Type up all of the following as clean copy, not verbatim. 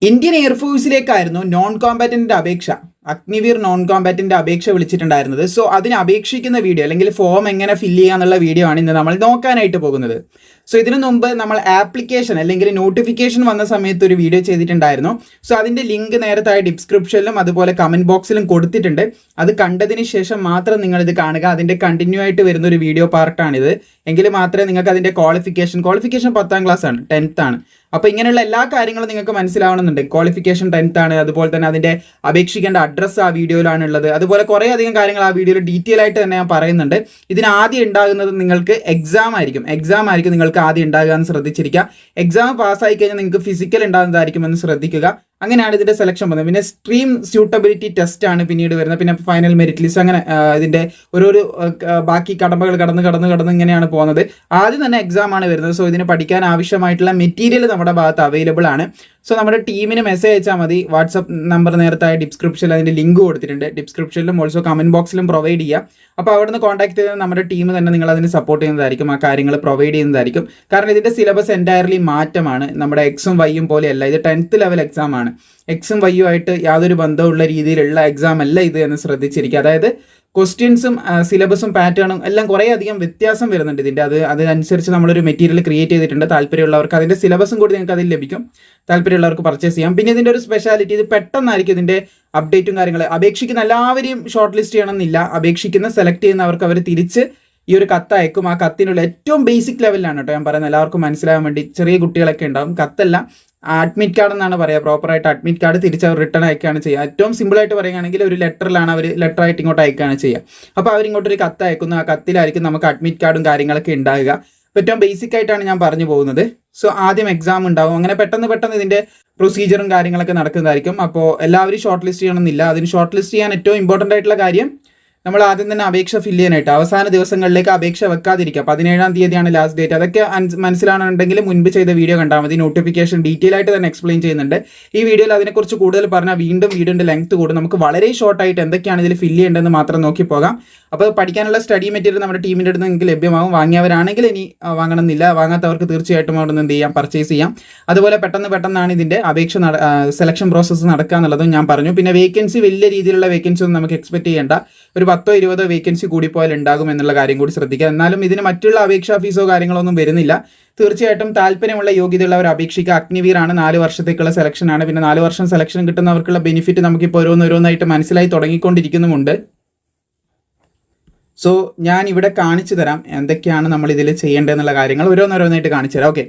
Indian എയർഫോഴ്സിലേക്കായിരുന്നു non കോമ്പാറ്റന്റിന്റെ അപേക്ഷ. Agniveer non combatant അപേക്ഷ വിളിച്ചിട്ടുണ്ടായിരുന്നത്. So അതിന് അപേക്ഷിക്കുന്ന വീഡിയോ അല്ലെങ്കിൽ ഫോം എങ്ങനെ ഫില്ല് ചെയ്യാന്നുള്ള വീഡിയോ ആണ് ഇന്ന് നമ്മൾ നോക്കാനായിട്ട് പോകുന്നത്. സോ ഇതിനു മുമ്പ് നമ്മൾ ആപ്ലിക്കേഷൻ അല്ലെങ്കിൽ നോട്ടിഫിക്കേഷൻ വന്ന സമയത്ത് ഒരു വീഡിയോ ചെയ്തിട്ടുണ്ടായിരുന്നു. സോ അതിന്റെ ലിങ്ക് നേരത്തെ ഡിസ്ക്രിപ്ഷനിലും അതുപോലെ കമന്റ് ബോക്സിലും കൊടുത്തിട്ടുണ്ട്. അത് കണ്ടതിന് ശേഷം മാത്രം നിങ്ങൾ ഇത് കാണുക. അതിന്റെ കണ്ടിന്യൂ ആയിട്ട് വരുന്ന ഒരു വീഡിയോ പാർട്ടാണിത്. എങ്കിൽ മാത്രമേ നിങ്ങൾക്ക് അതിന്റെ ക്വാളിഫിക്കേഷൻ 10th ക്ലാസ് ആണ്, 10th ആണ്. അപ്പോൾ ഇങ്ങനെയുള്ള എല്ലാ കാര്യങ്ങളും നിങ്ങൾക്ക് മനസ്സിലാവണമെന്നുണ്ട്. ക്വാളിഫിക്കേഷൻ 10th ആണ്, അതുപോലെ തന്നെ അതിന്റെ അപേക്ഷിക്കേണ്ട അഡ്രസ്സ് ആ വീഡിയോയിലാണ് ഉള്ളത്. അതുപോലെ കുറേ അധികം കാര്യങ്ങൾ ആ വീഡിയോയിൽ ഡീറ്റെയിൽ ആയിട്ട് തന്നെ ഞാൻ പറയുന്നുണ്ട്. ഇതിന് ആദ്യം ഉണ്ടാകുന്നത് നിങ്ങൾക്ക് എക്സാം ആയിരിക്കും നിങ്ങൾക്ക് ആദ്യം ഉണ്ടാകുക എന്ന് ശ്രദ്ധിച്ചിരിക്കുക. എക്സാം പാസ്സായി കഴിഞ്ഞാൽ നിങ്ങൾക്ക് ഫിസിക്കൽ ഉണ്ടാകുന്നതായിരിക്കും എന്ന് ശ്രദ്ധിക്കുക. അങ്ങനെയാണ് ഇതിന്റെ സെലക്ഷൻ വന്നത്. പിന്നെ സ്ട്രീം സ്യൂട്ടബിലിറ്റി ടെസ്റ്റ് ആണ് പിന്നീട് വരുന്നത്. പിന്നെ ഫൈനൽ മെറിറ്റ് ലിസ്റ്റ്, അങ്ങനെ ഇതിന്റെ ഓരോരോ ബാക്കി കടമ്പകൾ കടന്ന് ഇങ്ങനെയാണ് പോകുന്നത്. ആദ്യം തന്നെ എക്സാം ആണ് വരുന്നത്. സോ ഇതിന് പഠിക്കാൻ ആവശ്യമായിട്ടുള്ള മെറ്റീരിയൽ നമ്മുടെ ഭാഗത്ത് അവൈലബിൾ ആണ്. സോ നമ്മുടെ ടീമിന് മെസ്സേജ് അയച്ചാൽ മതി. വാട്സപ്പ് നമ്പർ നേരത്തെ ഡിസ്ക്രിപ്ഷനിൽ അതിന്റെ ലിങ്ക് കൊടുത്തിട്ടുണ്ട്. ഡിസ്ക്രിപ്ഷനിലും ഓൾസോ കമന്റ് ബോക്സിലും പ്രൊവൈഡ് ചെയ്യുക. അപ്പോൾ അവിടെ നിന്ന് കോൺടാക്ട് ചെയ്ത് നമ്മുടെ ടീം തന്നെ നിങ്ങൾ അതിന് സപ്പോർട്ട് ചെയ്യുന്നതായിരിക്കും, ആ കാര്യങ്ങൾ പ്രൊവൈഡ് ചെയ്യുന്നതായിരിക്കും. കാരണം ഇതിന്റെ സിലബസ് എൻറ്റയർലി മാറ്റമാണ്. നമ്മുടെ എക്സും വൈയും പോലെയല്ല. ഇത് 10th ലെവൽ എക്സാം ആണ്. എക്സും വൈയും ആയിട്ട് യാതൊരു ബന്ധമുള്ള രീതിയിലുള്ള എക്സാം അല്ല ഇത് എന്ന് ശ്രദ്ധിച്ചിരിക്കുക. അതായത് ക്വസ്റ്റ്യൻസും സിലബസും പാറ്റേണും എല്ലാം കുറേ അധികം വ്യത്യാസം വരുന്നുണ്ട് ഇതിൻ്റെ. അതനുസരിച്ച് നമ്മളൊരു മെറ്റീരിയൽ ക്രിയേറ്റ് ചെയ്തിട്ടുണ്ട്. താല്പര്യമുള്ളവർക്ക് അതിൻ്റെ സിലബസും കൂടി നിങ്ങൾക്ക് അതിൽ ലഭിക്കും. താല്പര്യമുള്ളവർക്ക് പർച്ചേസ് ചെയ്യാം. പിന്നെ ഇതിൻ്റെ ഒരു സ്പെഷ്യാലിറ്റി, ഇത് പെട്ടെന്നായിരിക്കും ഇതിൻ്റെ അപ്ഡേറ്റും കാര്യങ്ങൾ. അപേക്ഷിക്കുന്ന എല്ലാവരെയും ഷോർട്ട് ലിസ്റ്റ് ചെയ്യണമെന്നില്ല. അപേക്ഷിക്കുന്ന സെലക്ട് ചെയ്യുന്നവർക്ക് അവർ തിരിച്ച് ഈ ഒരു കത്ത് അയക്കും. ആ കത്തിനുള്ള ഏറ്റവും ബേസിക് ലെവലിലാണ് കേട്ടോ ഞാൻ പറയുന്നത്. എല്ലാവർക്കും മനസ്സിലാകാൻ വേണ്ടി. ചെറിയ കുട്ടികളൊക്കെ ഉണ്ടാവും. കത്തല്ല, അഡ്മിറ്റ് കാർഡ് എന്നാണ് പറയുക. പ്രോപ്പറായിട്ട് അഡ്മിറ്റ് കാർഡ് തിരിച്ച് അവർ റിട്ടേൺ അയക്കുകയാണ് ചെയ്യുക. ഏറ്റവും സിമ്പിളായിട്ട് പറയുകയാണെങ്കിൽ ഒരു ലെറ്ററിലാണ് അവർ ലെറ്ററായിട്ട് ഇങ്ങോട്ട് അയക്കുകയാണ് ചെയ്യുക. അപ്പോൾ അവരിങ്ങോട്ടൊരു കത്ത് അയക്കുന്നു. ആ കത്തിലായിരിക്കും നമുക്ക് അഡ്മിറ്റ് കാർഡും കാര്യങ്ങളൊക്കെ ഉണ്ടാകുക. ഏറ്റവും ബേസിക് ആയിട്ടാണ് ഞാൻ പറഞ്ഞു പോകുന്നത്. സോ ആദ്യം എക്സാം ഉണ്ടാവും. അങ്ങനെ പെട്ടെന്ന് ഇതിൻ്റെ പ്രൊസീജിയറും കാര്യങ്ങളൊക്കെ നടക്കുന്നതായിരിക്കും. അപ്പോൾ എല്ലാവരും ഷോർട്ട് ലിസ്റ്റ് ചെയ്യണമെന്നില്ല. അതിന് ഷോർട്ട് ലിസ്റ്റ് ചെയ്യാൻ ഏറ്റവും ഇമ്പോർട്ടൻ്റ് ആയിട്ടുള്ള കാര്യം, നമ്മൾ ആദ്യം തന്നെ അപേക്ഷ ഫില്ല് ചെയ്യാനായിട്ട് അവസാന ദിവസങ്ങളിലേക്ക് അപേക്ഷ വെക്കാതിരിക്കുക. 17-ാം തീയതിയാണ് ലാസ്റ്റ് ഡേറ്റ്. അതൊക്കെ മനസ്സിലാണെന്നുണ്ടെങ്കിൽ മുൻപ് ചെയ്ത വീഡിയോ കണ്ടാൽ മതി. നോട്ടിഫിക്കേഷൻ ഡീറ്റെയിൽ ആയിട്ട് തന്നെ എക്സ്പ്ലെയിൻ ചെയ്യുന്നുണ്ട്. ഈ വീഡിയോയിൽ അതിനെക്കുറിച്ച് കൂടുതൽ പറഞ്ഞാൽ വീണ്ടും വീഡിയോൻ്റെ ലെങ്ത് കൂടും. നമുക്ക് വളരെ ഷോർട്ടായിട്ട് എന്തൊക്കെയാണ് ഇതിൽ ഫില്ല് ചെയ്യേണ്ടതെന്ന് മാത്രം നോക്കി പോകാം. അപ്പോൾ പഠിക്കാനുള്ള സ്റ്റഡി മെറ്റീരിയൽ നമ്മുടെ ടീമിൻ്റെ അടുത്ത് നിങ്ങൾക്ക് ലഭ്യമാകും. വാങ്ങിയവരാണെങ്കിൽ ഇനി വാങ്ങണമെന്നില്ല. വാങ്ങാത്തവർക്ക് തീർച്ചയായിട്ടും അവിടെ നിന്ന് എന്ത് ചെയ്യാം, പർച്ചേസ് ചെയ്യാം. അതുപോലെ പെട്ടെന്നാണ് ഇതിൻ്റെ അപേക്ഷ സെലക്ഷൻ പ്രോസസ്സ് നടക്കുക എന്നുള്ളതും ഞാൻ പറഞ്ഞു. പിന്നെ വേക്കൻസി വലിയ രീതിയിലുള്ള വേക്കൻസി ഒന്നും നമുക്ക് എക്സ്പെക്ട് ചെയ്യേണ്ട. ഒരു 10-20 വേക്കൻസി കൂടിപ്പോയാൽ ഉണ്ടാകും എന്നുള്ള കാര്യം കൂടി ശ്രദ്ധിക്കുക. എന്നാലും ഇതിന് മറ്റുള്ള അപേക്ഷാ ഫീസോ കാര്യങ്ങളൊന്നും വരുന്നില്ല. തീർച്ചയായിട്ടും താല്പര്യമുള്ള യോഗ്യതയുള്ളവർ അപേക്ഷിക്കുക. അഗ്നിവീർ ആണ്, 4 വർഷത്തേക്കുള്ള സെലക്ഷൻ ആണ്. പിന്നെ 4 വർഷം സെലക്ഷൻ കിട്ടുന്നവർക്കുള്ള ബെനിഫിറ്റ് നമുക്കിപ്പോൾ ഓരോന്നായിട്ട് മനസ്സിലായി തുടങ്ങിക്കൊണ്ടിരിക്കുന്നുമുണ്ട്. സോ ഞാൻ ഇവിടെ കാണിച്ചു തരാം എന്തൊക്കെയാണ് നമ്മൾ ഇതിൽ ചെയ്യേണ്ടതെന്നുള്ള കാര്യങ്ങൾ ഓരോന്നായിട്ട് കാണിച്ചു തരാം. ഓക്കെ,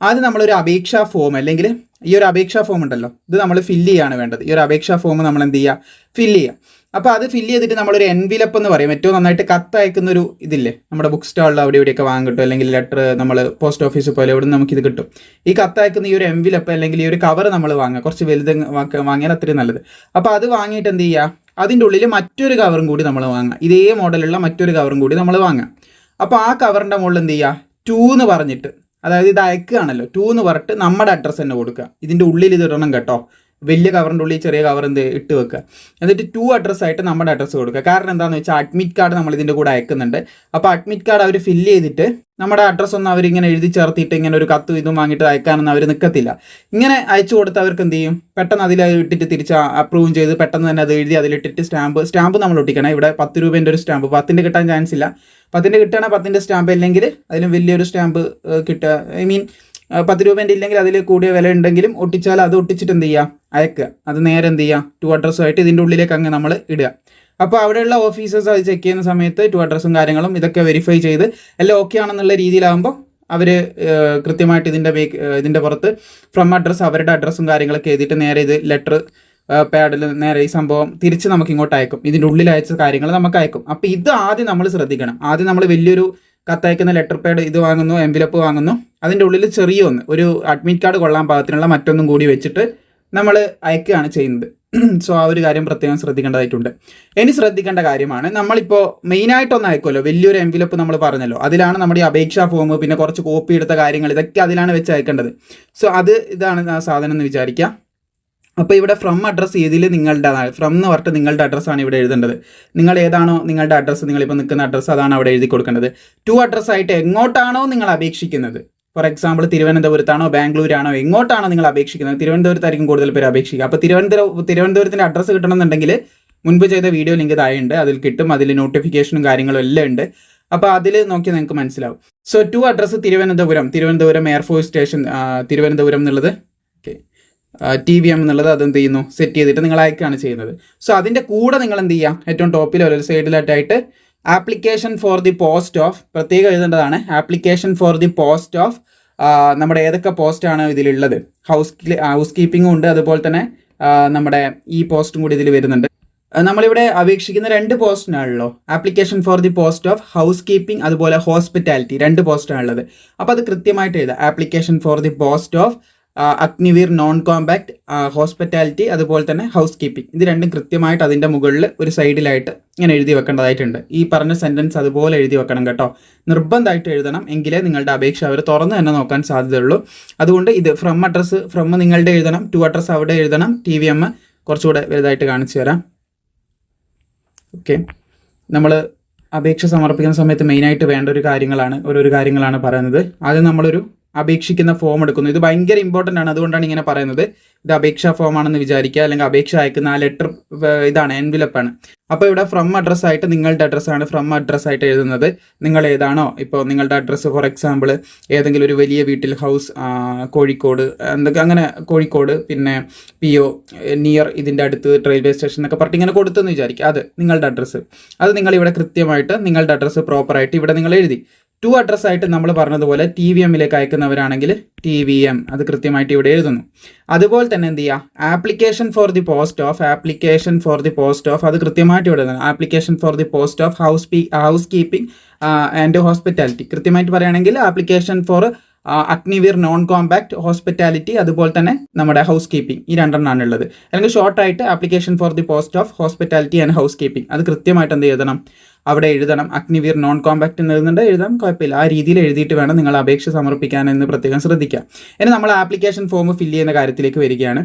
ആദ്യം നമ്മളൊരു അപേക്ഷാ ഫോം, അല്ലെങ്കിൽ ഈ ഒരു അപേക്ഷാ ഫോം ഉണ്ടല്ലോ, ഇത് നമ്മൾ ഫില്ല് ചെയ്യാണ് വേണ്ടത്. ഈ ഒരു അപേക്ഷാ ഫോം നമ്മൾ എന്ത് ചെയ്യുക, ഫില്ല് ചെയ്യുക. അപ്പോൾ അത് ഫില്ല് ചെയ്തിട്ട് നമ്മളൊരു എൻവിലപ്പ് എന്ന് പറയും. ഏറ്റവും നന്നായിട്ട് കത്ത് അയക്കുന്ന ഒരു ഇതില്ലേ, നമ്മുടെ ബുക്ക് സ്റ്റാളിൽ അവിടെ ഇവിടെയൊക്കെ വാങ്ങാൻ കിട്ടും. അല്ലെങ്കിൽ ലെറ്റർ നമ്മൾ പോസ്റ്റ് ഓഫീസ് പോലെ എവിടെ നിന്ന് നമുക്കിത് കിട്ടും. ഈ കത്ത് അയക്കുന്ന ഈ ഒരു എൻവിലപ്പ് അല്ലെങ്കിൽ ഈ ഒരു കവർ നമ്മൾ വാങ്ങുക. കുറച്ച് വലുത് വാങ്ങിയാൽ അത്രയും നല്ലത്. അപ്പോൾ അത് വാങ്ങിയിട്ട് എന്ത് ചെയ്യുക, അതിൻ്റെ ഉള്ളിൽ മറ്റൊരു കവറും കൂടി നമ്മൾ വാങ്ങുക. ഇതേ മോഡലുള്ള മറ്റൊരു കവറും കൂടി നമ്മൾ വാങ്ങുക. അപ്പോൾ ആ കവറിൻ്റെ മുകളിൽ എന്ത് ചെയ്യുക, 2 എന്ന് പറഞ്ഞിട്ട്, അതായത് ഇത് അയക്കുകയാണല്ലോ, 2 എന്ന് പറഞ്ഞിട്ട് നമ്മുടെ അഡ്രസ്സ് തന്നെ കൊടുക്കുക. ഇതിൻ്റെ ഉള്ളിൽ ഇത് ഇടണം കേട്ടോ. വലിയ കവറിൻ്റെ ഉള്ളിൽ ചെറിയ കവർ ഇട്ട് വെക്കുക. എന്നിട്ട് 2 അഡ്രസ്സായിട്ട് നമ്മുടെ അഡ്രസ്സ് കൊടുക്കുക. കാരണം എന്താണെന്ന് വെച്ചാൽ അഡ്മിറ്റ് കാർഡ് നമ്മൾ ഇതിൻ്റെ കൂടെ അയക്കുന്നുണ്ട്. അപ്പോൾ അഡ്മിറ്റ് കാർഡ് അവർ ഫില്ല് ചെയ്തിട്ട് നമ്മുടെ അഡ്രസ്സൊന്നും അവരിങ്ങനെ എഴുതി ചേർത്തിട്ട് ഇങ്ങനെ ഒരു കത്തും ഇതും വാങ്ങിയിട്ട് അയക്കാനൊന്നും അവർ നിൽക്കത്തില്ല. ഇങ്ങനെ അയച്ചു കൊടുത്ത് അവർക്ക് എന്ത് ചെയ്യും, പെട്ടെന്ന് അതിൽ ഇട്ടിട്ട് തിരിച്ച് അപ്രൂവ് ചെയ്ത് പെട്ടെന്ന് തന്നെ അത് എഴുതി അതിലിട്ടിട്ട് സ്റ്റാമ്പ് നമ്മൾ ഒട്ടിക്കണം. ഇവിടെ 10 രൂപേൻ്റെ ഒരു സ്റ്റാമ്പ്, 10ൻ്റെ കിട്ടാൻ ചാൻസ് ഇല്ല. 10ൻ്റെ കിട്ടുകയാണെങ്കിൽ 10ൻ്റെ സ്റ്റാമ്പ്, അല്ലെങ്കിൽ അതിലും വലിയൊരു സ്റ്റാമ്പ് കിട്ടുക. 10 രൂപേൻ്റെ ഇല്ലെങ്കിൽ അതിൽ കൂടിയ വില ഉണ്ടെങ്കിലും ഒട്ടിച്ചാൽ അത് ഒട്ടിച്ചിട്ട് എന്ത് ചെയ്യുക, അയക്കുക. അത് നേരെ എന്ത് ചെയ്യുക, 2 അഡ്രസ്സുമായിട്ട് ഇതിൻ്റെ ഉള്ളിലേക്ക് അങ്ങ് നമ്മൾ ഇടുക. അപ്പോൾ അവിടെയുള്ള ഓഫീസേഴ്സ് അത് ചെക്ക് ചെയ്യുന്ന സമയത്ത് 2 അഡ്രസ്സും കാര്യങ്ങളും ഇതൊക്കെ വെരിഫൈ ചെയ്ത് എല്ലാം ഓക്കെ ആണെന്നുള്ള രീതിയിലാകുമ്പോൾ അവർ കൃത്യമായിട്ട് ഇതിൻ്റെ പുറത്ത് ഫ്രം അഡ്രസ്സ് അവരുടെ അഡ്രസ്സും കാര്യങ്ങളൊക്കെ എഴുതിയിട്ട് നേരെ ഇത് ലെറ്റർ പാഡിൽ നേരെ ഈ സംഭവം തിരിച്ച് നമുക്ക് ഇങ്ങോട്ട് അയക്കും. ഇതിൻ്റെ ഉള്ളിൽ അയച്ച കാര്യങ്ങൾ നമുക്ക് അയക്കും. അപ്പോൾ ഇത് ആദ്യം നമ്മൾ ശ്രദ്ധിക്കണം. ആദ്യം നമ്മൾ വലിയൊരു കത്തയക്കുന്ന ലെറ്റർ പാഡ് ഇത് വാങ്ങുന്നു, എൻവിലപ്പ് വാങ്ങുന്നു. അതിൻ്റെ ഉള്ളിൽ ചെറിയ ഒരു അഡ്മിറ്റ് കാർഡ് കൊള്ളാൻ പാകത്തിനുള്ള മറ്റൊന്നും കൂടി വെച്ചിട്ട് നമ്മൾ അയക്കുകയാണ് ചെയ്യുന്നത്. സോ ആ ഒരു കാര്യം പ്രത്യേകം ശ്രദ്ധിക്കേണ്ടതായിട്ടുണ്ട്. ഇനി ശ്രദ്ധിക്കേണ്ട കാര്യമാണ്, നമ്മളിപ്പോൾ മെയിനായിട്ടൊന്ന് അയക്കുമല്ലോ, വലിയൊരു എൻവിലപ്പ് നമ്മൾ പറഞ്ഞല്ലോ, അതിലാണ് നമ്മുടെ ഈ അപേക്ഷാ ഫോം, പിന്നെ കുറച്ച് കോപ്പി എടുത്ത കാര്യങ്ങൾ, ഇതൊക്കെ അതിലാണ് വെച്ച് അയക്കേണ്ടത്. സോ ഇതാണ് ആ സാധനം എന്ന് വിചാരിക്കുക. അപ്പോൾ ഇവിടെ ഫ്രം അഡ്രസ്സ് ഇതിൽ നിങ്ങളുടേതാണ്. ഫ്രം എന്ന് പറഞ്ഞിട്ട് നിങ്ങളുടെ അഡ്രസ്സാണ് ഇവിടെ എഴുതേണ്ടത്. നിങ്ങൾ ഏതാണോ നിങ്ങളുടെ അഡ്രസ്സ്, നിങ്ങളിപ്പോൾ നിൽക്കുന്ന അഡ്രസ്സ്, അതാണ് അവിടെ എഴുതി കൊടുക്കേണ്ടത്. 2 അഡ്രസ്സായിട്ട് എങ്ങോട്ടാണോ നിങ്ങൾ അപേക്ഷിക്കുന്നത്, ഫോർ എക്സാമ്പിൾ തിരുവനന്തപുരത്താണോ ബാംഗ്ലൂരാണോ എങ്ങോട്ടാണോ നിങ്ങൾ അപേക്ഷിക്കുന്നത്, തിരുവനന്തപുരത്തായിരിക്കും കൂടുതൽ പേര് അപേക്ഷിക്കുക. അപ്പോൾ തിരുവനന്തപുരത്തിൻ്റെ അഡ്രസ്സ് കിട്ടണമെന്നുണ്ടെങ്കിൽ മുൻപ് ചെയ്ത വീഡിയോ ലിങ്ക് താഴെയുണ്ട്, അതിൽ കിട്ടും. അതിൽ നോട്ടിഫിക്കേഷനും കാര്യങ്ങളും എല്ലാം ഉണ്ട്. അപ്പോൾ അതിൽ നോക്കി നിങ്ങൾക്ക് മനസ്സിലാവും. So to address Thiruvananthapuram air force station Thiruvananthapuram എന്നുള്ളത് TVM എന്നുള്ളത് അതെന്ത് ചെയ്യുന്നു, സെറ്റ് ചെയ്തിട്ട് നിങ്ങൾ അയക്കുകയാണ് ചെയ്യുന്നത്. സോ അതിൻ്റെ കൂടെ നിങ്ങൾ എന്ത് ചെയ്യുക, ഏറ്റവും ടോപ്പിലോ ഒരു സൈഡിലായിട്ടായിട്ട് application for the post of പ്രത്യേകം എഴുതേണ്ടതാണ്. Application for the post of നമ്മുടെ ഏതൊക്കെ പോസ്റ്റാണ് ഇതിലുള്ളത്, ഹൗസ് കീപ്പിങ്ങും ഉണ്ട്, അതുപോലെ തന്നെ നമ്മുടെ ഈ പോസ്റ്റും കൂടി ഇതിൽ വരുന്നുണ്ട്. നമ്മളിവിടെ അപേക്ഷിക്കുന്ന 2 പോസ്റ്റിനാണല്ലോ, application for the post of housekeeping അതുപോലെ ഹോസ്പിറ്റാലിറ്റി 2 പോസ്റ്റാണുള്ളത്. അപ്പോൾ അത് കൃത്യമായിട്ട് എഴുതാം. Application for the post of Agniveer non compact hospitality അതുപോലെ തന്നെ ഹൗസ് കീപ്പിംഗ്, ഇത് രണ്ടും കൃത്യമായിട്ട് അതിൻ്റെ മുകളിൽ ഒരു സൈഡിലായിട്ട് ഇങ്ങനെ എഴുതി വെക്കേണ്ടതായിട്ടുണ്ട്. ഈ പറഞ്ഞ സെൻറ്റൻസ് അതുപോലെ എഴുതി വെക്കണം കേട്ടോ, നിർബന്ധമായിട്ട് എഴുതണം. എങ്കിലേ നിങ്ങളുടെ അപേക്ഷ അവർ തുറന്ന് തന്നെ നോക്കാൻ സാധ്യതയുള്ളൂ. അതുകൊണ്ട് ഇത് ഫ്രം നിങ്ങളുടെ എഴുതണം, ടു അഡ്രസ്സ് അവിടെ എഴുതണം. TVM കുറച്ചുകൂടെ വലുതായിട്ട് കാണിച്ചു തരാം. ഓക്കെ, നമ്മൾ അപേക്ഷ സമർപ്പിക്കുന്ന സമയത്ത് മെയിനായിട്ട് വേണ്ട ഓരോരോ കാര്യങ്ങളാണ് പറയുന്നത്. ആദ്യം നമ്മളൊരു അപേക്ഷിക്കുന്ന ഫോം എടുക്കുന്നു. ഇത് ഭയങ്കര ഇമ്പോർട്ടൻ്റ് ആണ്, അതുകൊണ്ടാണ് ഇങ്ങനെ പറയുന്നത്. ഇത് അപേക്ഷാ ഫോം ആണെന്ന് വിചാരിക്കുക, അല്ലെങ്കിൽ അപേക്ഷ അയക്കുന്ന ആ ലെറ്റർ ഇതാണ്, എൻവലപ്പാണ്. അപ്പോൾ ഇവിടെ ഫ്രം അഡ്രസ്സായിട്ട് നിങ്ങളുടെ അഡ്രസ്സാണ് ഫ്രം അഡ്രസ്സായിട്ട് എഴുതുന്നത്. നിങ്ങൾ ഏതാണോ, ഇപ്പോൾ നിങ്ങളുടെ അഡ്രസ്സ് ഫോർ എക്സാമ്പിൾ ഏതെങ്കിലും ഒരു വലിയ വീട്ടിൽ ഹൗസ് കോഴിക്കോട് അങ്ങനെ കോഴിക്കോട്, പിന്നെ PO നിയർ ഇതിൻ്റെ അടുത്ത് റെയിൽവേ സ്റ്റേഷൻ എന്നൊക്കെ പറഞ്ഞിട്ട് ഇങ്ങനെ കൊടുത്തെന്ന് വിചാരിക്കുക. അത് നിങ്ങളുടെ അഡ്രസ്സ്, അത് നിങ്ങളിവിടെ കൃത്യമായിട്ട് നിങ്ങളുടെ അഡ്രസ്സ് പ്രോപ്പറായിട്ട് ഇവിടെ നിങ്ങൾ എഴുതി. ടു അഡ്രസ്സായിട്ട് നമ്മൾ പറഞ്ഞതുപോലെ TVMലേക്ക് അയക്കുന്നവരാണെങ്കിൽ TVM അത് കൃത്യമായിട്ട് ഇവിടെ എഴുതുന്നു. അതുപോലെ തന്നെ എന്ത് ചെയ്യുക, application for the post of അത് കൃത്യമായിട്ട് ഇവിടെ എഴുതുന്നു. Application for the post of house keeping and hospitality കൃത്യമായിട്ട് പറയുകയാണെങ്കിൽ application for Agniveer non compact hospitality അതുപോലെ തന്നെ നമ്മുടെ ഹൗസ് കീപ്പിംഗ്, ഈ 2 എണ്ണമാണ് ഉള്ളത്. അല്ലെങ്കിൽ ഷോർട്ടായിട്ട് application for the post of hospitality and housekeeping അത് കൃത്യമായിട്ട് എന്ത് എഴുതണം, അവിടെ എഴുതണം. അഗ്നിവീർ നോൺ കോമ്പാക്ട് എന്ന് എഴുതുന്നുണ്ട്, എഴുതാം, കുഴപ്പമില്ല. ആ രീതിയിൽ എഴുതിയിട്ട് വേണം നിങ്ങൾ അപേക്ഷ സമർപ്പിക്കാനെന്ന് പ്രത്യേകം ശ്രദ്ധിക്കുക. ഇനി നമ്മൾ ആപ്ലിക്കേഷൻ ഫോം ഫില്ല് ചെയ്യുന്ന കാര്യത്തിലേക്ക് വരികയാണ്.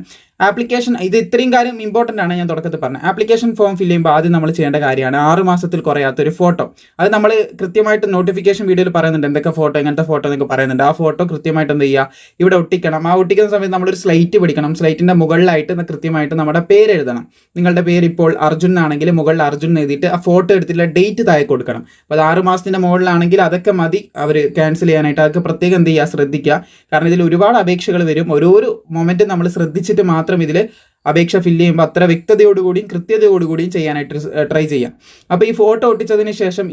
ഇത് ഇത്രയും കാര്യം ഇമ്പോർട്ടൻ്റ് ആണ്, ഞാൻ തുടക്കത്തിൽ പറഞ്ഞത്. ആപ്ലിക്കേഷൻ ഫോം ഫില്ല് ചെയ്യുമ്പോൾ ആദ്യം നമ്മൾ ചെയ്യേണ്ട കാര്യമാണ് 6 മാസത്തിൽ കുറയാത്തൊരു ഫോട്ടോ. അത് നമ്മൾ കൃത്യമായിട്ട് നോട്ടിഫിക്കേഷൻ വീഡിയോയിൽ പറയുന്നുണ്ട് എന്തൊക്കെ ഫോട്ടോ, എങ്ങനത്തെ ഫോട്ടോ എന്നൊക്കെ പറയുന്നുണ്ട്. ആ ഫോട്ടോ കൃത്യമായിട്ട് എന്ത് ചെയ്യുക, ഇവിടെ ഒട്ടിക്കണം. ആ ഒട്ടിക്കുന്ന സമയത്ത് നമ്മളൊരു സ്ലൈറ്റ് പിടിക്കണം. സ്ലൈറ്റിൻ്റെ മുകളിലായിട്ട് കൃത്യമായിട്ട് നമ്മുടെ പേര് എഴുതണം. നിങ്ങളുടെ പേര് ഇപ്പോൾ അർജുൻ ആണെങ്കിൽ മുകളിൽ അർജുൻ എഴുതിയിട്ട് ആ ഫോട്ടോ എടുത്തിട്ടുള്ള ഡേറ്റ് താഴെ കൊടുക്കണം. അപ്പോൾ അത് 6 മാസത്തിൻ്റെ മുകളിലാണെങ്കിൽ അതൊക്കെ മതി അവർ ക്യാൻസൽ ചെയ്യാനായിട്ട്. അതൊക്കെ പ്രത്യേകം എന്ത് ചെയ്യുക, ശ്രദ്ധിക്കുക. കാരണം ഇതിൽ ഒരുപാട് അപേക്ഷകൾ വരും. ഓരോരോ മൊമെൻറ്റും നമ്മൾ ശ്രദ്ധിച്ചിട്ട് മാത്രം ഇതിൽ അപേക്ഷ ഫില്ല് ചെയ്യുമ്പോൾ അത്ര വ്യക്തതയോടുകൂടിയും കൃത്യതയോടുകൂടിയും ചെയ്യാനായിട്ട് ട്രൈ ചെയ്യാം. അപ്പോൾ ഈ ഫോട്ടോ ഒട്ടിച്ചതിന് ശേഷം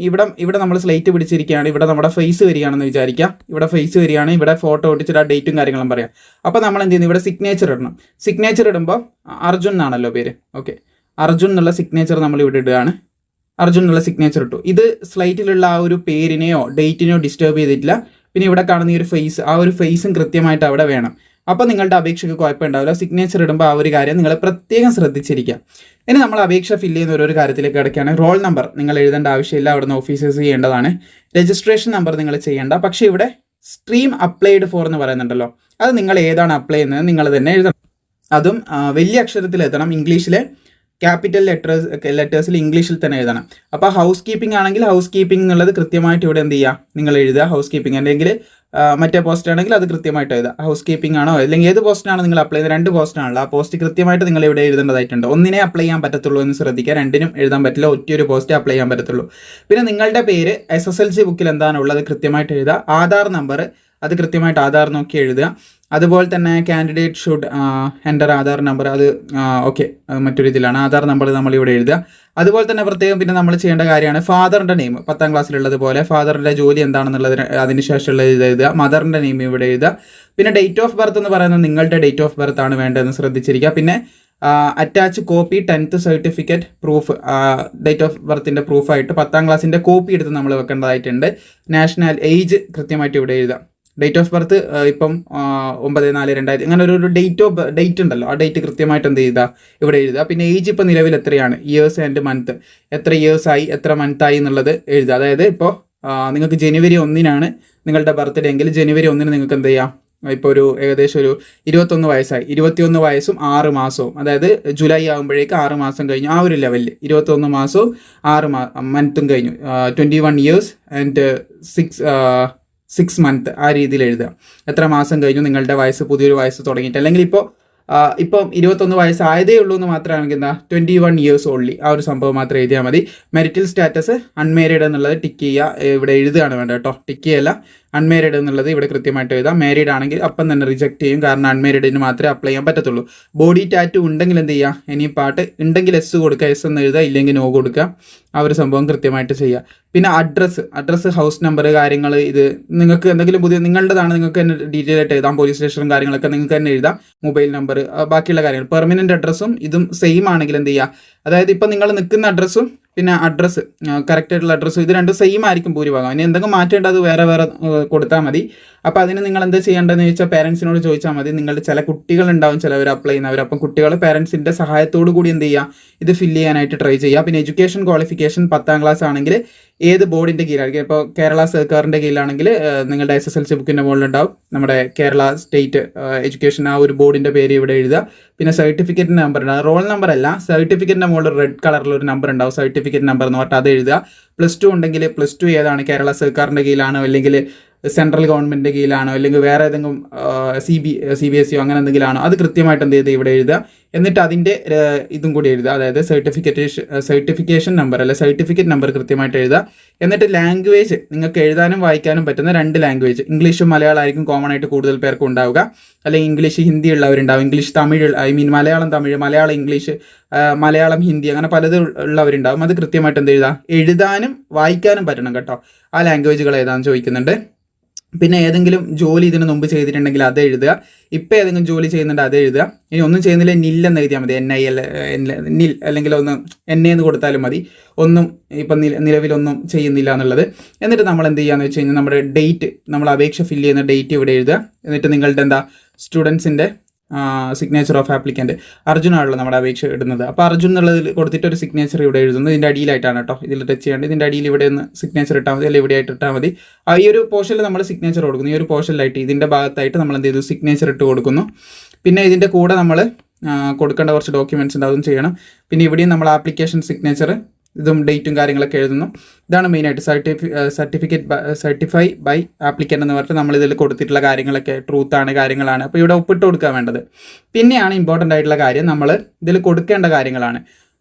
ഇവിടെ നമ്മൾ സ്ലൈറ്റ് പിടിച്ചിരിക്കുകയാണ്. ഇവിടെ നമ്മുടെ ഫേസ് വരികയാണെന്ന് വിചാരിക്കുക. ഇവിടെ ഫേസ് വരികയാണ്, ഇവിടെ ഫോട്ടോ ഒട്ടിച്ചിട്ട് ആ ഡേറ്റും കാര്യങ്ങളും പറയാം. അപ്പോൾ നമ്മൾ എന്ത് ചെയ്യുന്നു, ഇവിടെ സിഗ്നേച്ചർ ഇടണം. സിഗ്നേച്ചർ ഇടുമ്പോൾ അർജുൻ എന്നാണല്ലോ പേര്, ഓക്കെ, അർജുൻ എന്നുള്ള സിഗ്നേച്ചർ നമ്മൾ ഇവിടെ ഇടുകയാണ്. അർജുൻ എന്നുള്ള സിഗ്നേച്ചർ ഇട്ടു. ഇത് സ്ലൈറ്റിലുള്ള ആ ഒരു പേരിനെയോ ഡേറ്റിനെയോ ഡിസ്റ്റർബ് ചെയ്തിട്ടില്ല. പിന്നെ ഇവിടെ കാണുന്ന ഈ ഒരു ഫേസ്, ആ ഒരു ഫേസും കൃത്യമായിട്ട് അവിടെ വേണം. അപ്പോൾ നിങ്ങളുടെ അപേക്ഷയ്ക്ക് കുഴപ്പമുണ്ടാവില്ല. സിഗ്നേച്ചർ ഇടുമ്പോൾ ആ ഒരു കാര്യം നിങ്ങൾ പ്രത്യേകം ശ്രദ്ധിച്ചിരിക്കുക. ഇനി നമ്മൾ അപേക്ഷ ഫില്ല് ചെയ്യുന്ന ഓരോ കാര്യത്തിലേക്ക് കിടക്കുകയാണ്. റോൾ നമ്പർ നിങ്ങൾ എഴുതേണ്ട ആവശ്യമില്ല, അവിടുന്ന് ഓഫീസേഴ്സ് ചെയ്യേണ്ടതാണ്. രജിസ്ട്രേഷൻ നമ്പർ നിങ്ങൾ ചെയ്യേണ്ട. പക്ഷേ ഇവിടെ സ്ട്രീം അപ്ലൈഡ് ഫോർ എന്ന് പറയുന്നുണ്ടല്ലോ, അത് നിങ്ങൾ ഏതാണ് അപ്ലൈ ചെയ്യുന്നത് നിങ്ങൾ തന്നെ എഴുതണം. അതും വലിയ അക്ഷരത്തിൽ എഴുതണം. ഇംഗ്ലീഷിലെ ക്യാപിറ്റൽ ലെറ്റേഴ്സിൽ ഇംഗ്ലീഷിൽ തന്നെ എഴുതണം. അപ്പോൾ ഹൗസ് കീപ്പിംഗ് ആണെങ്കിൽ ഹൗസ് കീപ്പിംഗ് എന്നുള്ളത് കൃത്യമായിട്ട് ഇവിടെ എന്ത് ചെയ്യുക, നിങ്ങൾ എഴുതുക ഹൗസ് കീപ്പിംഗ്. അല്ലെങ്കിൽ മറ്റേ പോസ്റ്റ് ആണെങ്കിൽ അത് കൃത്യമായിട്ട് എഴുതുക. ഹൗസ് കീപ്പിംഗ് ആണോ അല്ലെങ്കിൽ ഏത് പോസ്റ്റാണോ നിങ്ങൾ അപ്ലൈ ചെയ്യുന്നത്, 2 പോസ്റ്റാണല്ലോ, ആ പോസ്റ്റ് കൃത്യമായിട്ട് നിങ്ങൾ ഇവിടെ എഴുതേണ്ടതായിട്ടുണ്ട്. ഒന്നിനെ അപ്ലൈ ചെയ്യാൻ പറ്റത്തുള്ളൂ എന്ന് ശ്രദ്ധിക്കുക. 2നും എഴുതാൻ പറ്റില്ല, ഒറ്റയൊരു പോസ്റ്റ് അപ്ലൈ ചെയ്യാൻ പറ്റത്തുള്ളൂ. പിന്നെ നിങ്ങളുടെ പേര് SSLC ബുക്കിൽ എന്താണുള്ളത് കൃത്യമായിട്ട് എഴുതുക. ആധാർ നമ്പർ അത് കൃത്യമായിട്ട് ആധാർ നോക്കി എഴുതുക. അതുപോലെ തന്നെ candidate should enter Aadhaar number, അത് ഓക്കെ, മറ്റൊരു ഇതിലാണ്. ആധാർ നമ്പർ നമ്മളിവിടെ എഴുതുക. അതുപോലെ തന്നെ പ്രത്യേകം പിന്നെ നമ്മൾ ചെയ്യേണ്ട കാര്യമാണ് ഫാദറിൻ്റെ നെയിം, 10ാം ക്ലാസ്സിലുള്ളതുപോലെ ഫാദറിൻ്റെ ജോലി എന്താണെന്നുള്ളത് അതിന് ശേഷമുള്ള ഇത് എഴുതുക. മദറിൻ്റെ നെയിം ഇവിടെ എഴുതുക. പിന്നെ ഡേറ്റ് ഓഫ് ബർത്ത് എന്ന് പറയുന്നത് നിങ്ങളുടെ ഡേറ്റ് ഓഫ് ബർത്ത് ആണ് വേണ്ടതെന്ന് ശ്രദ്ധിച്ചിരിക്കുക. പിന്നെ attach copy 10th certificate proof, date of ബർത്തിൻ്റെ പ്രൂഫായിട്ട് 10ാം ക്ലാസ്സിൻ്റെ കോപ്പി എടുത്ത് നമ്മൾ വെക്കേണ്ടതായിട്ടുണ്ട്. നാഷണൽ ഏജ് കൃത്യമായിട്ട് ഇവിടെ എഴുതുക. ഡേറ്റ് ഓഫ് ബർത്ത് ഇപ്പം 9/4/2000 അങ്ങനെ ഒരു ഡേറ്റ് ഉണ്ടല്ലോ, ആ ഡേറ്റ് കൃത്യമായിട്ട് എന്ത് ചെയ്താൽ ഇവിടെ എഴുതുക. പിന്നെ ഏജ് ഇപ്പോൾ നിലവിൽ എത്രയാണ്, ഇയേഴ്സ് ആൻഡ് മന്ത്, എത്ര ഇയേഴ്സായി എത്ര മന്തായി എന്നുള്ളത് എഴുതുക. അതായത് ഇപ്പോൾ നിങ്ങൾക്ക് January 1 നിങ്ങളുടെ ബർത്ത്ഡേ എങ്കിൽ January 1 നിങ്ങൾക്ക് എന്ത് ചെയ്യാം, ഇപ്പോൾ ഏകദേശം ഒരു 21 വയസ്സായി, 21 വയസ്സും 6 മാസവും, അതായത് ജൂലൈ ആകുമ്പോഴേക്ക് 6 മാസം കഴിഞ്ഞു. ആ ഒരു ലെവലിൽ 21 മാസവും 6 മന്തും കഴിഞ്ഞു. 21 years and 6 മന്ത് ആ രീതിയിൽ എഴുതുക. എത്ര മാസം കഴിഞ്ഞു നിങ്ങളുടെ വയസ്സ്, പുതിയൊരു വയസ്സ് തുടങ്ങിയിട്ട്, അല്ലെങ്കിൽ ഇപ്പം 21 വയസ്സായതേ ഉള്ളൂ എന്ന് മാത്രമാണെങ്കിൽ എന്താ 21 ഇയേഴ്സ് ഓൺലി, ആ ഒരു സംഭവം മാത്രം എഴുതിയാൽ മതി. മെരിറ്റൽ സ്റ്റാറ്റസ് അൺമാരീഡ് എന്നുള്ളത് ടിക്ക് ചെയ്യുക, ഇവിടെ എഴുതുകയാണ് വേണ്ട കേട്ടോ, ടിക്ക് ചെയ്യല്ല. അൺമാരീഡ് എന്നുള്ളത് ഇവിടെ കൃത്യമായിട്ട് എഴുതാം. മാരീഡ് ആണെങ്കിൽ അപ്പം തന്നെ റിജക്ട് ചെയ്യും, കാരണം അൺമാരീഡിന് മാത്രമേ അപ്ലൈ ചെയ്യാൻ പറ്റത്തുള്ളൂ. ബോഡി ടാറ്റു ഉണ്ടെങ്കിൽ എന്ത് ചെയ്യുക, ഇനി പാട്ട് ഉണ്ടെങ്കിൽ എസ് കൊടുക്കുക, എസ് എന്ന് എഴുതുക, ഇല്ലെങ്കിൽ നോ കൊടുക്കുക. ആ ഒരു സംഭവം കൃത്യമായിട്ട് ചെയ്യുക. പിന്നെ അഡ്രസ്സ്, ഹൗസ് നമ്പർ, കാര്യങ്ങൾ, ഇത് നിങ്ങൾക്ക് എന്തെങ്കിലും പുതിയ നിങ്ങളുടേതാണ്, നിങ്ങൾക്ക് തന്നെ ഡീറ്റെയിൽ ആയിട്ട് എഴുതാം. പോലീസ് സ്റ്റേഷനും കാര്യങ്ങളൊക്കെ നിങ്ങൾക്ക് തന്നെ എഴുതാം. മൊബൈൽ നമ്പർ, ബാക്കിയുള്ള കാര്യങ്ങൾ. പെർമനൻറ്റ് അഡ്രസ്സും ഇതും സെയിം ആണെങ്കിൽ എന്ത് ചെയ്യുക, അതായത് ഇപ്പം നിങ്ങൾ നിൽക്കുന്ന അഡ്രസ്സും പിന്നെ അഡ്രസ്സ് കറക്റ്റ് ആയിട്ടുള്ള അഡ്രസ്സും ഇത് രണ്ടും സെയിം ആയിരിക്കും ഭൂരിഭാഗം. ഇനി എന്തെങ്കിലും മാറ്റേണ്ടത് വേറെ കൊടുത്താൽ മതി. അപ്പോൾ അതിന് നിങ്ങൾ എന്താ ചെയ്യേണ്ടതെന്ന് ചോദിച്ചാൽ പേരൻസിനോട് ചോദിച്ചാൽ മതി. നിങ്ങളുടെ ചില കുട്ടികളുണ്ടാവും, ചിലവർ അപ്ലൈ ചെയ്യുന്നവർ. അപ്പം കുട്ടികൾ പേരൻസിൻ്റെ സഹായത്തോടു കൂടി എന്ത് ചെയ്യുക, ഇത് ഫില്ല് ചെയ്യാനായിട്ട് ട്രൈ ചെയ്യുക. പിന്നെ എഡ്യൂക്കേഷൻ ക്വാളിഫിക്കേഷൻ 10ാം ക്ലാസ് ആണെങ്കിൽ ഏത് ബോർഡിൻ്റെ കീഴിലായിരിക്കും. ഇപ്പോൾ കേരള സർക്കാരിൻ്റെ കീഴിലാണെങ്കിൽ നിങ്ങളുടെ SSLC ബുക്കിൻ്റെ മുകളിലുണ്ടാവും നമ്മുടെ കേരള സ്റ്റേറ്റ് എഡ്യൂക്കേഷൻ, ആ ഒരു ബോർഡിൻ്റെ പേര് ഇവിടെ എഴുതുക. പിന്നെ സർട്ടിഫിക്കറ്റിൻ്റെ നമ്പർ ഉണ്ടാകും, റോൾ നമ്പർ അല്ല, സർട്ടിഫിക്കറ്റിൻ്റെ മുകളിൽ റെഡ് കളറിലൊരു നമ്പർ ഉണ്ടാവും, സർട്ടിഫിക്കറ്റ് നമ്പർ എന്ന് പറഞ്ഞിട്ട് അത് എഴുതുക. +2 ഉണ്ടെങ്കിൽ +2 ഏതാണ്, കേരള സർക്കാരിൻ്റെ കീഴിലാണോ, അല്ലെങ്കിൽ സെൻട്രൽ ഗവൺമെൻറ്റിൻ്റെ കീഴിലാണോ, അല്ലെങ്കിൽ വേറെ ഏതെങ്കിലും CBSE അങ്ങനെ എന്തെങ്കിലും ആണോ, അത് കൃത്യമായിട്ട് എന്ത് ചെയ്ത് ഇവിടെ എഴുതുക. എന്നിട്ട് അതിൻ്റെ ഇതും കൂടി എഴുതുക, അതായത് സർട്ടിഫിക്കേഷൻ നമ്പർ അല്ലെ സർട്ടിഫിക്കറ്റ് നമ്പർ കൃത്യമായിട്ട് എഴുതുക. എന്നിട്ട് ലാംഗ്വേജ്, നിങ്ങൾക്ക് എഴുതാനും വായിക്കാനും പറ്റുന്ന 2 ലാംഗ്വേജ്, ഇംഗ്ലീഷും മലയാളം ആയിരിക്കും കോമൺ ആയിട്ട് കൂടുതൽ പേർക്ക് ഉണ്ടാവുക. അല്ലെങ്കിൽ ഇംഗ്ലീഷ് ഹിന്ദി ഉള്ളവരുണ്ടാവും, ഇംഗ്ലീഷ് തമിഴ്, മലയാളം തമിഴ്, മലയാളം ഇംഗ്ലീഷ്, മലയാളം ഹിന്ദി, അങ്ങനെ പലതും ഉള്ളവരുണ്ടാവും. അത് കൃത്യമായിട്ട് എന്ത് എഴുതാനും വായിക്കാനും പറ്റണം കേട്ടോ. ആ ലാംഗ്വേജുകൾ ഏതാണെന്ന് ചോദിക്കുന്നുണ്ട്. പിന്നെ ഏതെങ്കിലും ജോലി ഇതിന് മുമ്പ് ചെയ്തിട്ടുണ്ടെങ്കിൽ അത് എഴുതുക. ഇപ്പം ഏതെങ്കിലും ജോലി ചെയ്യുന്നുണ്ട് അത് എഴുതുക. ഇനി ഒന്നും ചെയ്യുന്നില്ല NIL എന്ന് എഴുതിയാൽ മതി, NIL, അല്ലെങ്കിൽ ഒന്ന് NA എന്ന് കൊടുത്താലും മതി. ഒന്നും ഇപ്പം നിലവിലൊന്നും ചെയ്യുന്നില്ല എന്നുള്ളത്. എന്നിട്ട് നമ്മൾ എന്ത് ചെയ്യാന്ന് വെച്ച് കഴിഞ്ഞാൽ നമ്മുടെ ഡേറ്റ്, നമ്മൾ അപേക്ഷ ഫില്ല് ചെയ്യുന്ന ഡേറ്റ് ഇവിടെ എഴുതുക. എന്നിട്ട് നിങ്ങളുടെ സ്റ്റുഡൻസിൻ്റെ സിഗ്നേച്ചർ ഓഫ് ആപ്ലിക്കൻ്റ്, അർജുനാണല്ലോ നമ്മുടെ അപേക്ഷ ഇടുന്നത്. അപ്പോൾ അർജുൻ എന്നുള്ളതിൽ കൊടുത്തിട്ട് ഒരു സിഗ്നേച്ചർ ഇവിടെ എഴുതുന്നത്. ഇതിൻ്റെ അടിയിലായിട്ടാണ് കേട്ടോ, ഇതിൽ ടച്ച് ചെയ്യാണ്ട്. ഇതിൻ്റെ അടിയിൽ ഇവിടെ ഒന്ന് സിഗ്നേച്ചർ ഇട്ടാൽ മതി, അല്ലെങ്കിൽ ഇവിടെ ആയിട്ട് ഇട്ടാൽ മതി. ഈ ഒരു പോർഷനിൽ നമ്മൾ സിഗ്നേച്ചർ കൊടുക്കുന്നു. ഈ ഒരു പോർഷനിലായിട്ട് ഇതിൻ്റെ ഭാഗത്തായിട്ട് നമ്മൾ എന്ത് ചെയ്തു, സിഗ്നേച്ചർ ഇട്ട് കൊടുക്കുന്നു. പിന്നെ ഇതിൻ്റെ കൂടെ നമ്മൾ കൊടുക്കേണ്ട കുറച്ച് ഡോക്യുമെൻറ്റ്സ് ഉണ്ട്, അതും ചെയ്യണം. പിന്നെ ഇവിടെയും നമ്മൾ ആപ്ലിക്കേഷൻ സിഗ്നേച്ചർ, ഇതും ഡേറ്റും കാര്യങ്ങളൊക്കെ എഴുതുന്നു. ഇതാണ് മെയിനായിട്ട് സർട്ടിഫൈ ബൈ ആപ്ലിക്കൻ്റ് എന്ന് പറഞ്ഞിട്ട് നമ്മൾ ഇതിൽ കൊടുത്തിട്ടുള്ള കാര്യങ്ങളൊക്കെ ട്രൂത്താണ്, കാര്യങ്ങളാണ്. അപ്പോൾ ഇവിടെ ഒപ്പിട്ട് കൊടുക്കാൻ വേണ്ടത്. പിന്നെയാണ് ഇമ്പോർട്ടൻ്റ് ആയിട്ടുള്ള കാര്യം, നമ്മൾ ഇതിൽ കൊടുക്കേണ്ട കാര്യങ്ങളാണ്.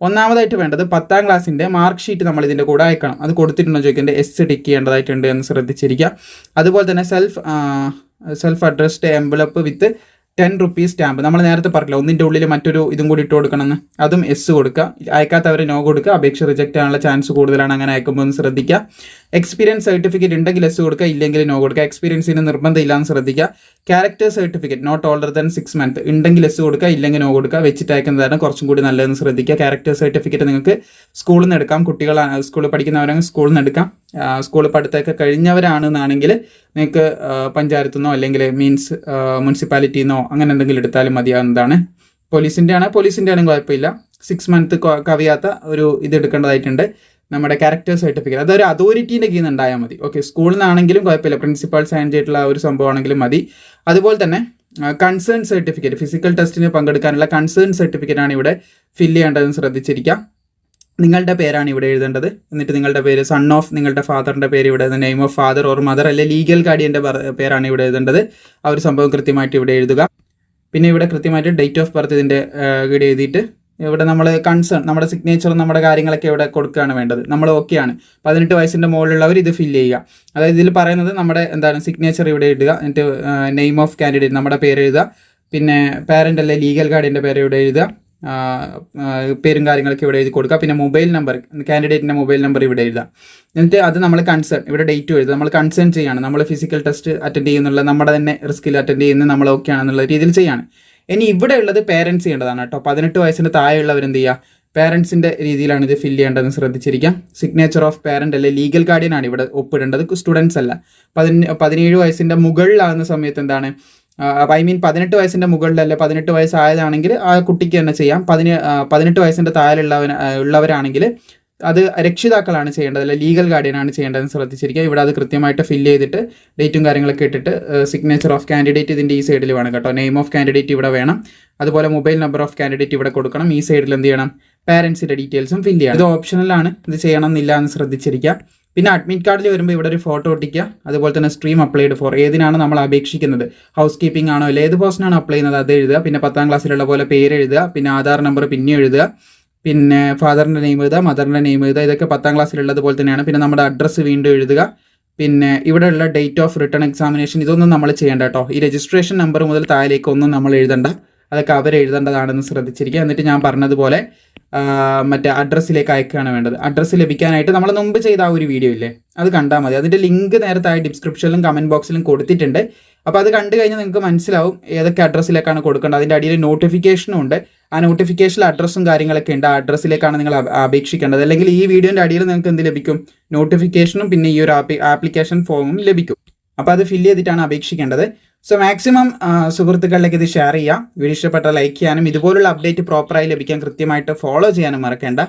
ഒന്നാമതായിട്ട് വേണ്ടത് 10ാം ക്ലാസ്സിൻ്റെ മാർക്ക് ഷീറ്റ് നമ്മൾ ഇതിൻ്റെ കൂടെ അയക്കണം. അത് കൊടുത്തിട്ടുണ്ടോ ചോദിക്കേണ്ടത്, S ടിക്ക് ചെയ്യേണ്ടതായിട്ടുണ്ട് എന്ന് ശ്രദ്ധിച്ചിരിക്കുക. അതുപോലെ തന്നെ സെൽഫ് അഡ്രസ്ഡ് എംവലപ്പ് വിത്ത് 10 റുപ്പീസ് സ്റ്റാമ്പ്. നമ്മൾ നേരത്തെ പറഞ്ഞില്ല, ഒന്നിൻ്റെ ഉള്ളിൽ മറ്റൊരു ഇതും കൂടി ഇട്ട് കൊടുക്കണമെന്ന്, അതും S കൊടുക്കുക. അയക്കാത്തവരെ നോ കൊടുക്കുക, അപേക്ഷ റിജക്റ്റ് ആകാനുള്ള ചാൻസ് കൂടുതലാണ് അങ്ങനെ അയക്കുമ്പോൾ എന്ന് ശ്രദ്ധിക്കുക. എക്സ്പീരിയൻസ് സർട്ടിഫിക്കറ്റ് ഉണ്ടെങ്കിൽ S കൊടുക്കുക, ഇല്ലെങ്കിൽ നോ കൊടുക്കുക. എക്സ്പീരിയൻസിന് നിർബന്ധം ഇല്ലാന്ന് ശ്രദ്ധിക്കുക. Character certificate not older than 6 month ഉണ്ടെങ്കിൽ S കൊടുക്കുക, ഇല്ലെങ്കിൽ നോ കൊടുക്കുക. വെച്ചിട്ട് അയക്കുന്നതാണ് കുറച്ചും കൂടി നല്ലതെന്ന് ശ്രദ്ധിക്കുക. ക്യാരക്ടർ സർട്ടിഫിക്കറ്റ് നിങ്ങൾക്ക് സ്കൂളിൽ നിന്ന് എടുക്കാം, കുട്ടികളാണ് സ്കൂളിൽ പഠിക്കുന്നവരാണെങ്കിൽ സ്കൂളിൽ നിന്ന് എടുക്കാം. സ്കൂൾ പഠിത്തമൊക്കെ കഴിഞ്ഞവരാണെന്നാണെങ്കിൽ നിങ്ങൾക്ക് പഞ്ചായത്തു നിന്നോ അല്ലെങ്കിൽ മുനിസിപ്പാലിറ്റിയിൽ നിന്നോ അങ്ങനെ എന്തെങ്കിലും എടുത്താലും മതിയാവുന്നതാണ്. പോലീസിൻ്റെ ആണെങ്കിൽ കുഴപ്പമില്ല. 6 മന്ത് കവിയാത്ത ഒരു ഇത് എടുക്കേണ്ടതായിട്ടുണ്ട്. നമ്മുടെ ക്യാരക്ടർ സർട്ടിഫിക്കറ്റ് അതൊരു അതോറിറ്റീൻ്റെ കീഴിൽ നിന്ന് ഉണ്ടായാൽ മതി. ഓക്കെ, സ്കൂളിൽ നിന്നാണെങ്കിലും കുഴപ്പമില്ല, പ്രിൻസിപ്പൽ സൈൻ ചെയ്തിട്ടുള്ള ഒരു സംഭവമാണെങ്കിലും മതി. അതുപോലെ തന്നെ കൺസേൺ സർട്ടിഫിക്കറ്റ്, ഫിസിക്കൽ ടെസ്റ്റിന് പങ്കെടുക്കാനുള്ള കൺസേൺ സർട്ടിഫിക്കറ്റ് ആണ് ഇവിടെ ഫില്ല് ചെയ്യേണ്ടതെന്ന് ശ്രദ്ധിച്ചിരിക്കുക. നിങ്ങളുടെ പേരാണ് ഇവിടെ എഴുതേണ്ടത്. എന്നിട്ട് നിങ്ങളുടെ പേര്, സൺ ഓഫ് നിങ്ങളുടെ ഫാദറിൻ്റെ പേര് ഇവിടെ, name of father or mother അല്ലെ ലീഗൽ ഗാർഡിയൻ്റെ പേരാണ് ഇവിടെ എഴുതേണ്ടത്. ആ ഒരു സംഭവം കൃത്യമായിട്ട് ഇവിടെ എഴുതുക. പിന്നെ ഇവിടെ കൃത്യമായിട്ട് ഡേറ്റ് ഓഫ് ബർത്ത് ഇതിൻ്റെ ഇവിടെ എഴുതിയിട്ട് ഇവിടെ നമ്മൾ കൺസേൺ, നമ്മുടെ സിഗ്നേച്ചറും നമ്മുടെ കാര്യങ്ങളൊക്കെ ഇവിടെ കൊടുക്കുകയാണ് വേണ്ടത്. നമ്മൾ ഓക്കെയാണ്. 18 വയസ്സിൻ്റെ മുകളിലുള്ളവർ ഇത് ഫില്ല് ചെയ്യുക. അതായത് ഇതിൽ പറയുന്നത് നമ്മുടെ സിഗ്നേച്ചർ ഇവിടെ ഇടുക. എന്നിട്ട് നെയിം ഓഫ് കാൻഡിഡേറ്റ് നമ്മുടെ പേര് എഴുതുക. പിന്നെ പാരൻ്റ് അല്ലെ ലീഗൽ ഗാർഡിയൻ്റെ പേര് ഇവിടെ എഴുതുക. പേരും കാര്യങ്ങളൊക്കെ ഇവിടെ എഴുതി കൊടുക്കുക. പിന്നെ മൊബൈൽ നമ്പർ, കാൻഡിഡേറ്റിൻ്റെ മൊബൈൽ നമ്പർ ഇവിടെ എഴുതുക. എന്നിട്ട് അത് നമ്മൾ കൺസേൺ, ഇവിടെ ഡേറ്റ് എഴുതുക. നമ്മൾ കൺസേൺ ചെയ്യാണ്, നമ്മൾ ഫിസിക്കൽ ടെസ്റ്റ് അറ്റൻഡ് ചെയ്യുന്നുള്ള, നമ്മുടെ തന്നെ റിസ്കിൽ അറ്റൻഡ് ചെയ്യുന്നത് നമ്മൾ ഓക്കെ ആണെന്നുള്ള രീതിയിൽ ചെയ്യാണ്. ഇനി ഇവിടെ ഉള്ളത് പേരൻസ് ചെയ്യേണ്ടതാണ് കേട്ടോ. 18 വയസ്സിന് താഴെയുള്ളവർ എന്ത് ചെയ്യുക, പേരൻസിൻ്റെ രീതിയിലാണ് ഇത് ഫില്ല് ചെയ്യേണ്ടതെന്ന് ശ്രദ്ധിച്ചിരിക്കാം. സിഗ്നേച്ചർ ഓഫ് പാരൻ്റ് അല്ലെ ലീഗൽ ഗാർഡിയൻ ആണ് ഇവിടെ ഒപ്പിടേണ്ടത്, സ്റ്റുഡൻസ് അല്ല. 17 വയസ്സിൻ്റെ മുകളിലാകുന്ന സമയത്ത് 18 വയസ്സിൻ്റെ മുകളിലല്ല, 18 വയസ്സായതാണെങ്കിൽ ആ കുട്ടിക്ക് തന്നെ ചെയ്യാം. 18 വയസ്സിൻ്റെ ഉള്ളവരാണെങ്കിൽ അത് രക്ഷിതാക്കളാണ് ചെയ്യേണ്ടത്, അല്ല ലീഗൽ ഗാർഡിയനാണ് ചെയ്യേണ്ടതെന്ന് ശ്രദ്ധിച്ചിരിക്കുക. ഇവിടെ അത് കൃത്യമായിട്ട് ഫില്ല് ചെയ്തിട്ട് ഡേറ്റും കാര്യങ്ങളൊക്കെ ഇട്ടിട്ട് സിഗ്നേച്ചർ ഓഫ് കാൻഡിഡേറ്റ് ഇതിൻ്റെ ഈ സൈഡിൽ വേണം കേട്ടോ. നെയിം ഓഫ് കാൻഡിഡേറ്റ് ഇവിടെ വേണം. അതുപോലെ മൊബൈൽ നമ്പർ ഓഫ് കാൻഡിഡേറ്റ് ഇവിടെ കൊടുക്കണം. ഈ സൈഡിൽ എന്ത് ചെയ്യണം, പാരൻസിൻ്റെ ഡീറ്റെയിൽസും ഫില്ല് ചെയ്യണം. ഇത് ഓപ്ഷണലാണ്, ഇത് ചെയ്യണം എന്നില്ല എന്ന് ശ്രദ്ധിച്ചിരിക്കുക. പിന്നെ അഡ്മിറ്റ് കാർഡിൽ വരുമ്പോൾ ഇവിടെ ഒരു ഫോട്ടോ ഒട്ടിക്കുക, അതുപോലെ തന്നെ സ്ട്രീം അപ്ലൈഡ് ഫോർ ഏതിനാണ് നമ്മൾ അപേക്ഷിക്കുന്നത്, ഹൗസ് കീപ്പിംഗ് ആണോ അല്ലെ ഏത് പോസ്റ്റിനാണ് അപ്ലൈ ചെയ്യുന്നത് അത് എഴുതുക. പിന്നെ 10ാം ക്ലാസ്സിലുള്ള പോലെ പേര് എഴുതുക, പിന്നെ ആധാർ നമ്പർ പിന്നെ എഴുതുക, പിന്നെ ഫാദറിൻ്റെ നെയിം എഴുതുക, മദറിൻ്റെ നെയിം എഴുതുക. ഇതൊക്കെ 10ാം ക്ലാസ്സിലുള്ളത് പോലെ തന്നെയാണ്. പിന്നെ നമ്മുടെ അഡ്രസ്സ് വീണ്ടും എഴുതുക. പിന്നെ ഇവിടെയുള്ള ഡേറ്റ് ഓഫ് റിട്ടേൺ എക്സാമിനേഷൻ ഇതൊന്നും നമ്മൾ ചെയ്യേണ്ട കേട്ടോ. ഈ രജിസ്ട്രേഷൻ നമ്പർ മുതൽ താഴേക്ക് ഒന്നും നമ്മൾ എഴുതണ്ട, അതൊക്കെ അവർ എഴുതേണ്ടതാണെന്ന് ശ്രദ്ധിച്ചിരിക്കുക. എന്നിട്ട് ഞാൻ പറഞ്ഞതുപോലെ മറ്റേ അഡ്രസ്സിലേക്ക് അയക്കുകയാണ് വേണ്ടത്. അഡ്രസ്സ് ലഭിക്കാനായിട്ട് നമ്മൾ മുമ്പ് ചെയ്ത ആ ഒരു വീഡിയോ ഇല്ലേ, അത് കണ്ടാൽ മതി. അതിൻ്റെ ലിങ്ക് നേരത്തെ ഡിസ്ക്രിപ്ഷനിലും കമൻറ്റ് ബോക്സിലും കൊടുത്തിട്ടുണ്ട്. അപ്പോൾ അത് കണ്ടു കഴിഞ്ഞാൽ നിങ്ങൾക്ക് മനസ്സിലാവും ഏതൊക്കെ അഡ്രസ്സിലേക്കാണ് കൊടുക്കേണ്ടത്. അതിൻ്റെ അടിയിൽ നോട്ടിഫിക്കേഷനും ഉണ്ട്. ആ നോട്ടിഫിക്കേഷനിൽ അഡ്രസ്സും കാര്യങ്ങളൊക്കെ ഉണ്ട്. ആ അഡ്രസ്സിലേക്കാണ് നിങ്ങൾ അപേക്ഷിക്കേണ്ടത്. അല്ലെങ്കിൽ ഈ വീഡിയോൻ്റെ അടിയിൽ നിങ്ങൾക്ക് എന്ത് ലഭിക്കും, നോട്ടിഫിക്കേഷനും പിന്നെ ഈ ഒരു ആപ്ലിക്കേഷൻ ഫോമും ലഭിക്കും. അപ്പോൾ അത് ഫില്ല് ചെയ്തിട്ടാണ് അപേക്ഷിക്കേണ്ടത്. സോ മാക്സിമം സുഹൃത്തുക്കളിലേക്ക് ഇത് ഷെയർ ചെയ്യാം. വീഡിയോ ഇഷ്ടപ്പെട്ട ലൈക്ക് ചെയ്യാനും ഇതുപോലുള്ള അപ്ഡേറ്റ് പ്രോപ്പറായി ലഭിക്കാൻ കൃത്യമായിട്ട് ഫോളോ ചെയ്യാനും മറക്കേണ്ട.